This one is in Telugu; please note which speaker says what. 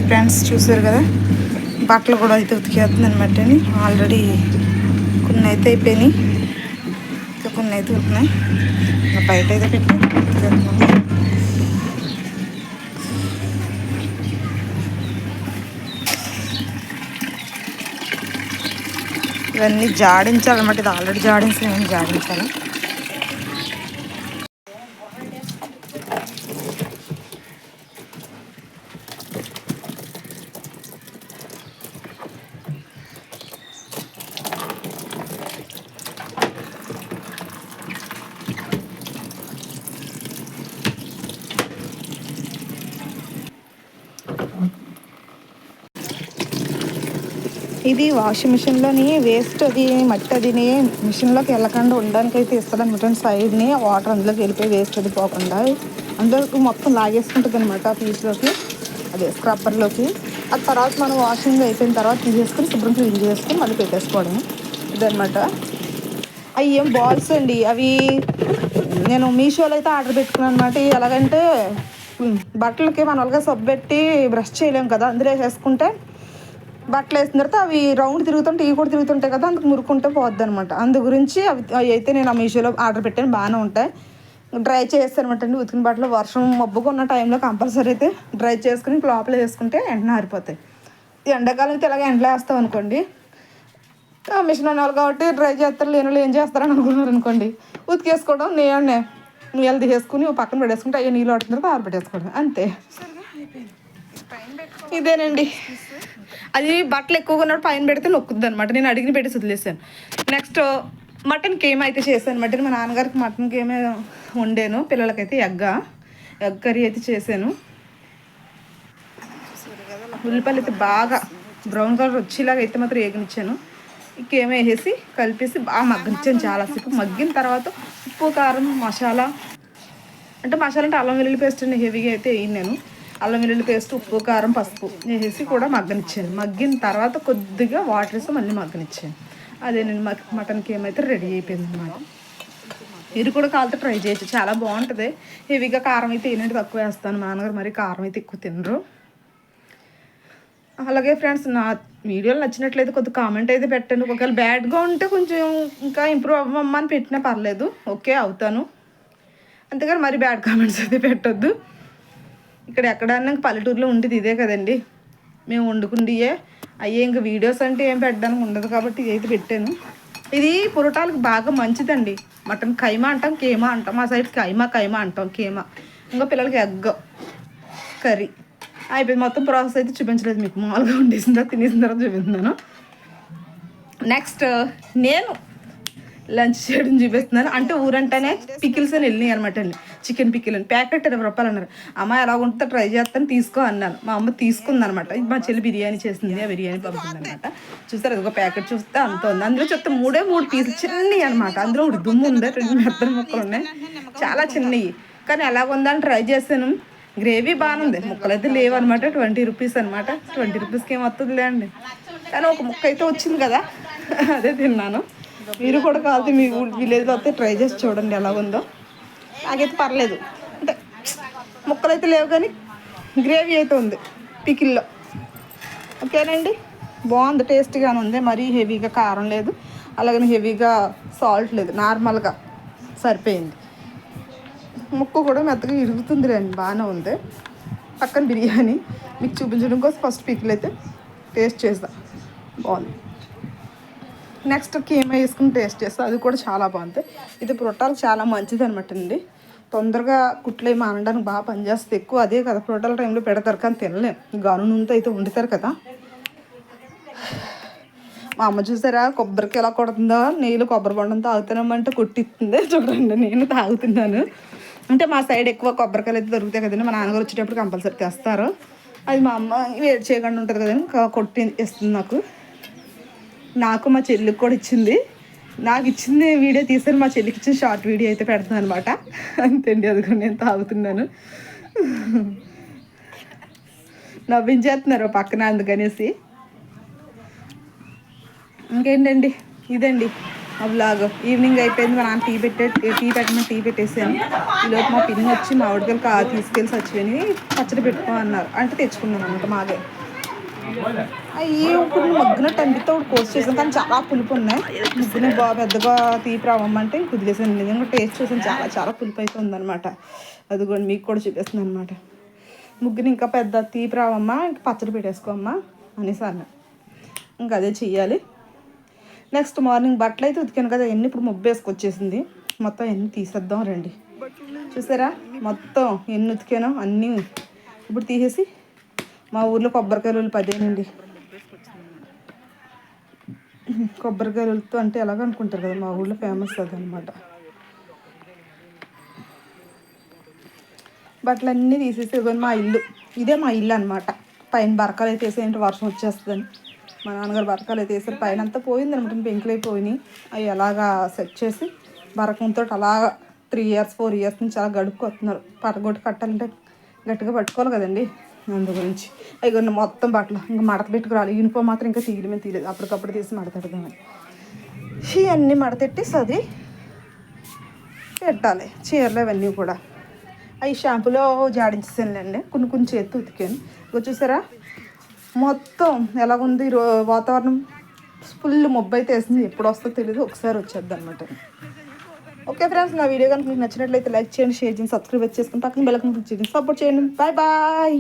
Speaker 1: ఫ్రెండ్స్ చూసారు కదా, బట్టలు కూడా అయితే ఉతికేస్తుంది అనమాట. ఆల్రెడీ కొన్ని అయితే అయిపోయినాయి, ఇంకా కొన్ని అయితే ఉంటున్నాయి. ఇంకా బయట అయితే పెట్టి ఉతికేస్తున్నాను. ఇవన్నీ జాడించాలన్నమాట. ఇది ఆల్రెడీ జాడించి నేను జాడించాలి. ఇది వాషింగ్ మిషన్లోని వేస్ట్ అది మట్టి అదిని మిషన్లోకి వెళ్ళకుండా ఉండడానికి అయితే ఇస్తుంది అనమాట. సైడ్ని వాటర్ అందులోకి వెళ్ళిపోయి వేస్ట్ అది పోకుండా అందులోకి మొత్తం లాగేసుకుంటుంది అనమాట. పీస్లోకి అదే స్క్రబ్బర్లోకి. ఆ తర్వాత మనం వాషింగ్ అయిపోయిన తర్వాత తీసేసుకొని శుభ్రం క్లీన్ చేసుకొని మళ్ళీ పెట్టేసుకోవడం ఇదనమాట. అవి ఏం బాల్స్ అండి, అవి నేను మీషోలో అయితే ఆర్డర్ పెట్టుకున్నాను అనమాట. ఎలాగంటే బట్టలకి మన వాళ్ళగా సబ్బు పెట్టి బ్రష్ చేయలేము కదా, అందులో వేసేసుకుంటే బట్టలు వేసిన తర్వాత అవి రౌండ్ తిరుగుతుంటే ఇవి కూడా తిరుగుతుంటాయి కదా, అందుకు మురుకుంటే పోద్ది అనమాట. అందు గురించి అవి అయితే నేను ఆ మీషోలో ఆర్డర్ పెట్టాను, బాగానే ఉంటాయి. డ్రై చేస్తాను అనమాట అండి. ఉతికిన బట్టలు వర్షం మబ్బుగా ఉన్న టైంలో కంపల్సరీ అయితే డ్రై చేసుకుని లోపల వేసుకుంటే వెంటనే ఆరిపోతాయి. ఎండాకాలం అయితే ఇలాగ ఎండలో వేస్తాం అనుకోండి, మిషన్ అన్నారు కాబట్టి డ్రై చేస్తారు, లేని ఏం చేస్తారని అనుకున్నారు అనుకోండి, ఉతికేసుకోవడం నీళ్ళు తీసేసుకుని పక్కన పెట్టేసుకుంటే అయ్యే నీళ్ళు పడుతున్న తర్వాత ఆరబెట్టేసుకోవడం అంతే. ఇదేనండి, అది బట్టలు ఎక్కువగా ఉన్నప్పుడు పైన పెడితే నొక్కుద్ది అనమాట. నేను అడిగిన పెట్టి వదిలేసాను. నెక్స్ట్ మటన్ కేమ్ అయితే చేశాను. మా నాన్నగారికి మటన్ కేమే వండాను, పిల్లలకైతే ఎగ్ కర్రీ అయితే చేశాను. ఉల్లిపాయలు అయితే బాగా బ్రౌన్ కలర్ వచ్చేలాగా అయితే మాత్రం వేగనిచ్చాను. కేమే వేసేసి కలిపేసి బాగా మగ్గనిచ్చాను చాలాసేపు. మగ్గిన తర్వాత ఉప్పు కారం మసాలా అంటే అల్లం వెల్లుల్లి పేస్ట్ అండి, హెవీగా అయితే వేయను నేను. అల్లం వెల్లుల్లి పేస్ట్, ఉప్పు కారం పసుపు వేసేసి కూడా మగ్గనిచ్చాను. మగ్గిన తర్వాత కొద్దిగా వాటర్ వేసి మళ్ళీ మగ్గనిచ్చాను. అదే నేను మటన్కి ఏమైతే రెడీ అయిపోయింది అన్నమాట. మీరు కూడా కావాలంటే ట్రై చేయొచ్చు, చాలా బాగుంటుంది. హెవీగా కారం అయితే ఏంటంటే తక్కువ వేస్తాను, మా నాన్నగారు మరి కారం అయితే ఎక్కువ తినరు. అలాగే ఫ్రెండ్స్, నా వీడియోలు నచ్చినట్లయితే కొద్దిగా కామెంట్ అయితే పెట్టండి. ఒకవేళ బ్యాడ్గా ఉంటే కొంచెం ఇంకా ఇంప్రూవ్ అవ్వమని పెట్టినా పర్లేదు, ఓకే అవుతాను. అంతేగాని మరి బ్యాడ్ కామెంట్స్ అయితే పెట్టొద్దు. ఇక్కడ ఎక్కడన్నా పల్లెటూరులో ఉండేది ఇదే కదండి, మేము వండుకుండియే అయ్యే. ఇంకా వీడియోస్ అంటే ఏం పెట్టడానికి ఉండదు కాబట్టి ఇదైతే పెట్టాను. ఇది పురోటాలకు బాగా మంచిదండి. మటన్ కైమా అంటాం, కేమా అంటాం. మా సైడ్ కైమా అంటాం, కేమా. ఇంకా పిల్లలకి ఎగ్ కర్రీ అయిపోయింది. మొత్తం ప్రాసెస్ అయితే చూపించలేదు మీకు, మామూలుగా వండేసిన తర్వాత తినేసిన తర్వాత చూపిస్తున్నాను. నెక్స్ట్ నేను లంచ్ చేయడం చూపిస్తున్నాను. అంటే ఊరంటేనే పికిల్స్ అని వెళ్ళినాయి అనమాట అండి. చికెన్ పికిల్ అని ప్యాకెట్ 20 రూపాయలు అన్నారు. అమ్మ ఎలా ఉంటుందో ట్రై చేస్తాను, తీసుకో అన్నాను. మా అమ్మ తీసుకుంది అనమాట. మా చెల్లి బిర్యానీ చేసింది, ఆ బిర్యానీ పంపింది అనమాట. చూస్తారు ఒక ప్యాకెట్ చూస్తే అంత ఉంది. అందులో చూస్తే 3 పీసులు చిన్నవి అనమాట. అందులో ఒకటి దుమ్ము ఉంది, 2 మెత్తలు ముక్కలు ఉన్నాయి, చాలా చిన్నవి. కానీ ఎలా ఉందని ట్రై చేశాను. గ్రేవీ బాగానే ఉంది, ముక్కలు అయితే లేవు అనమాట. 20 రూపీస్ అనమాట. 20 రూపీస్కి ఏమవుతుందిలే అండి. కానీ ఒక ముక్క అయితే వచ్చింది కదా, అదే తిన్నాను. మీరు కూడా కావాలి మీ విలేజ్లో వస్తే ట్రై చేసి చూడండి ఎలా ఉందో. నాకైతే పర్లేదు, అంటే ముక్కలు అయితే లేవు కానీ గ్రేవీ అయితే ఉంది పికిల్లో. ఓకేనండి, బాగుంది, టేస్టీగానే ఉంది. మరీ హెవీగా కారం లేదు, అలాగని హెవీగా సాల్ట్ లేదు, నార్మల్గా సరిపోయింది. ముక్క కూడా మెత్తగా ఇరుగుతుంది రండి, బాగానే ఉంది. పక్కన బిర్యానీ మీకు చూపించడం కోసం ఫస్ట్ పికిల్ అయితే టేస్ట్ చేస్తా, బాగుంది. నెక్స్ట్ కీమా వేసుకుని టేస్ట్ చేస్తా, అది కూడా చాలా బాగుంది. ఇది పురోటాలకు చాలా మంచిది అనమాట అండి. తొందరగా కుట్లు ఏమి అనడానికి బాగా పనిచేస్తుంది. ఎక్కువ అదే కదా పురోటాల టైంలో పెడతారు, కానీ తినలేం. గాను నూనెతో అయితే వండుతారు కదా. మా అమ్మ చూసారా కొబ్బరికి ఎలా కొడుతుందో, నీళ్ళు కొబ్బరి బొండం తాగుతున్నామంటే కొట్టిస్తుంది చూడండి. నేను తాగుతున్నాను. అంటే మా సైడ్ ఎక్కువ కొబ్బరికాయలు అయితే దొరుకుతాయి కదండి, మా నాన్నగారు వచ్చేటప్పుడు కంపల్సరీ తెస్తారు. అది మా అమ్మ వేడి చేయకుండా ఉంటుంది కదండి, కొట్టి ఇస్తుంది నాకు మా చెల్లికి కూడా ఇచ్చింది. నాకు ఇచ్చింది వీడియో తీసాను, మా చెల్లికి ఇచ్చిన షార్ట్ వీడియో అయితే పెడతాను అనమాట. అంతేండి, అది కూడా నేను తాగుతున్నాను. నవ్వించేస్తున్నారు పక్కన, అందుకనేసి. ఇంకేంటండి, ఇదండి ఆ వ్లాగ్ ఈవినింగ్ అయిపోయింది. మా నాన్న టీ పెట్టమని టీ పెట్టేసాను. ఈలోపు మా పిన్ని వచ్చి మామిడికాయలు తీసుకెళ్ళి సచ్చిపోయి పచ్చడి పెట్టుకో అన్నారు. అంటే తెచ్చుకున్నాను అనమాట మాగే. అవి ఇప్పుడు మగ్గినట్టు అనిపిస్తే ఒకటి కోస్ట్ చేసాను, కానీ చాలా పులుపు ఉన్నాయి. ముగ్గునే పెద్దగా తీపి రావమ్మంటే కుదిలేసాను. నిజంగా టేస్ట్ చూసాను, చాలా చాలా పులుపు అయితే ఉందన్నమాట. అది కూడా మీకు కూడా చూపిస్తుంది అనమాట. ముగ్గుని ఇంకా పెద్ద తీపి రావమ్మా, ఇంక పచ్చడి పెట్టేసుకోమ్మా అనేసి అన్న. ఇంకా అదే చెయ్యాలి. నెక్స్ట్ మార్నింగ్ బట్టలు అయితే ఉతికాను కదా, ఎన్ని ఇప్పుడు మొబ్బు వేసుకొచ్చేసింది. మొత్తం ఎన్ని తీసేద్దాం రండి. చూసారా మొత్తం ఎన్ని ఉతికానో అన్నీ ఇప్పుడు తీసేసి. మా ఊర్లో కొబ్బరికాయలు 10 కొబ్బరికాయలతో అంటే ఎలాగ అనుకుంటారు కదా, మా ఊళ్ళో ఫేమస్ అది అనమాట. బట్టలన్నీ తీసేసి మా ఇల్లు, ఇదే మా ఇల్లు అనమాట. పైన బరకాలు అయితే వేసేంటి వర్షం వచ్చేస్తుందని మా నాన్నగారు బరకాలు అయితే వేసారు. పైన అంతా పోయింది అనమాట, పెంకులు అయిపోయినాయి. అవి అలాగా సెట్ చేసి బరకంతో అలాగా 3 years 4 years నుంచి అలా గడుపుకొస్తున్నారు. పరగొట్టు కట్టాలంటే గట్టిగా పట్టుకోవాలి కదండి, అందు గురించి. అవి మొత్తం బట్టలు ఇంకా మడత పెట్టుకురాలి. యూనిఫామ్ మాత్రం ఇంకా తీయలేదు, అప్పటికప్పుడు తీసి మడతెడదామని. ఇవన్నీ మడతెట్టి సది పెట్టాలి. చీరలు అవన్నీ కూడా అవి షాంపూలో జాడించేసానులేండి. కొన్ని చేతి ఉతికాను. ఇక చూసారా మొత్తం ఎలాగుంది వాతావరణం. ఫుల్ మొబ్బు అయితే వేసింది, ఎప్పుడు వస్తుందో తెలియదు. ఒకసారి వచ్చేద్ది అనమాట. ఓకే ఫ్రెండ్స్, నా వీడియో కనుక మీకు నచ్చినట్లయితే లైక్ చేయండి, షేర్ చేయండి, సబ్స్క్రైబ్ చేసుకుని పక్కన బెల్ ఐకాన్ క్లిక్ చేయండి, సపోర్ట్ చేయండి. Bye bye.